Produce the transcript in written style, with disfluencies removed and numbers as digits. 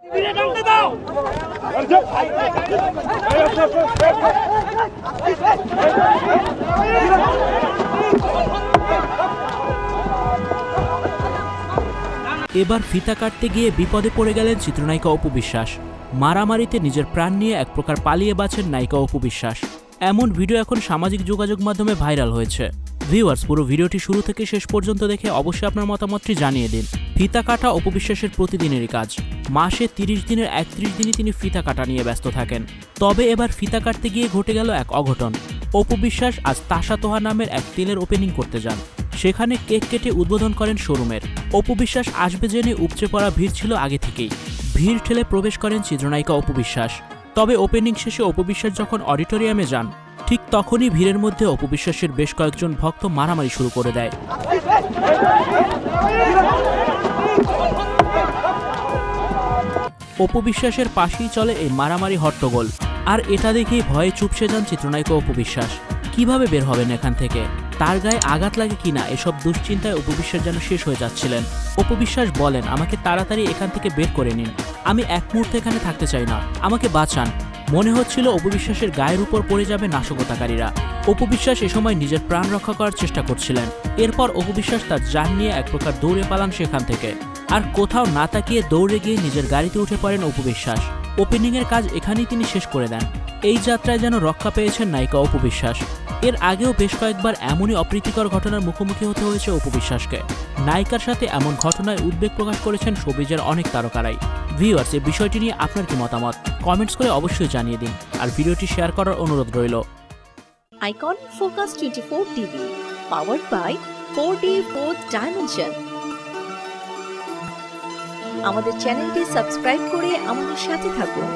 এবার ফিতা কাটতে গিয়ে বিপদে পড়ে গেলেন চিত্রনায়িকা অপু বিশ্বাস। মারামারিতে নিজের প্রাণ নিয়ে এক প্রকার পালিয়ে বাঁচেন নায়িকা অপু বিশ্বাস। এমন ভিডিও এখন সামাজিক যোগাযোগ মাধ্যমে ভাইরাল হয়েছে। ভিউয়ার্স, পুরো ভিডিওটি শুরু থেকে শেষ পর্যন্ত দেখে অবশ্যই আপনার মতামতটি জানিয়ে দিন। ফিতা কাটা অপু বিশ্বাসের প্রতিদিনেরই কাজ। মাসে 30 দিনের 31 দিনই তিনি ফিতা কাটা নিয়ে ব্যস্ত থাকেন। তবে এবার ফিতা কাটতে গিয়ে ঘটে গেল এক অঘটন। অপু বিশ্বাস আজ তাসা তোহা নামের এক তেলের ওপেনিং করতে যান। সেখানে কেক কেটে উদ্বোধন করেন শোরুমের। অপু বিশ্বাস আসবে জেনে উপচে পড়া ভিড় ছিল আগে থেকেই। ভিড় ঠেলে প্রবেশ করেন চিত্রনায়িকা অপু বিশ্বাস। তবে ওপেনিং শেষে অপু বিশ্বাস যখন অডিটোরিয়ামে যান, ঠিক তখনই ভিড়ের মধ্যে অপু বিশ্বাসের বেশ কয়েকজন ভক্ত মারামারি শুরু করে দেয়। অপু বিশ্বাসের পাশেই চলে এই মারামারি হট্টগোল। আর এটা দেখেই ভয়ে চুপসে যান চিত্রনায়িকা অপু বিশ্বাস। কিভাবে বের হবেন এখান থেকে, তার গায়ে আঘাত লাগে কিনা, এসব দুশ্চিন্তায় অপু বিশ্বাস যেন শেষ হয়ে যাচ্ছিলেন। অপু বিশ্বাস বলেন, আমাকে তাড়াতাড়ি এখান থেকে বের করে নিন, আমি এক মুহূর্তে এখানে থাকতে চাই না, আমাকে বাঁচান। মনে হচ্ছিল অপু বিশ্বাসের গায়ের উপর পড়ে যাবে নাশকতাকারীরা। অপু বিশ্বাস এ সময় নিজের প্রাণ রক্ষা করার চেষ্টা করছিলেন। এরপর অপু বিশ্বাস তার যান নিয়ে এক প্রকার দৌড়ে পালান সেখান থেকে। আর কোথাও না তাকিয়ে দৌড়ে গিয়ে নিজের গাড়িতে উঠে পড়েন অপু বিশ্বাস। ওপেনিংয়ের কাজ এখানেই তিনি শেষ করে দেন। এই যাত্রায় যেন রক্ষা পেয়েছেন নায়িকা অপু বিশ্বাস। এর আগেও বেশ কয়েকবার এমনই অপ্রীতিকর ঘটনার মুখোমুখি হতে হয়েছে অপু বিশ্বাসকে। নায়িকার সাথে এমন ঘটনায় উদ্বেগ প্রকাশ করেছেন শোবিজের অনেক তারকারাই। ভিউয়ার্স, এই বিষয়টি নিয়ে আপনার কি মতামত কমেন্টস করে অবশ্যই জানিয়ে দিন। আর ভিডিওটি শেয়ার করার অনুরোধ রইল। Icon focus 24 TV, powered by 4D Fourth Dimension। আমাদের চ্যানেলটি সাবস্ক্রাইব করে আমাদের সাথে থাকুন।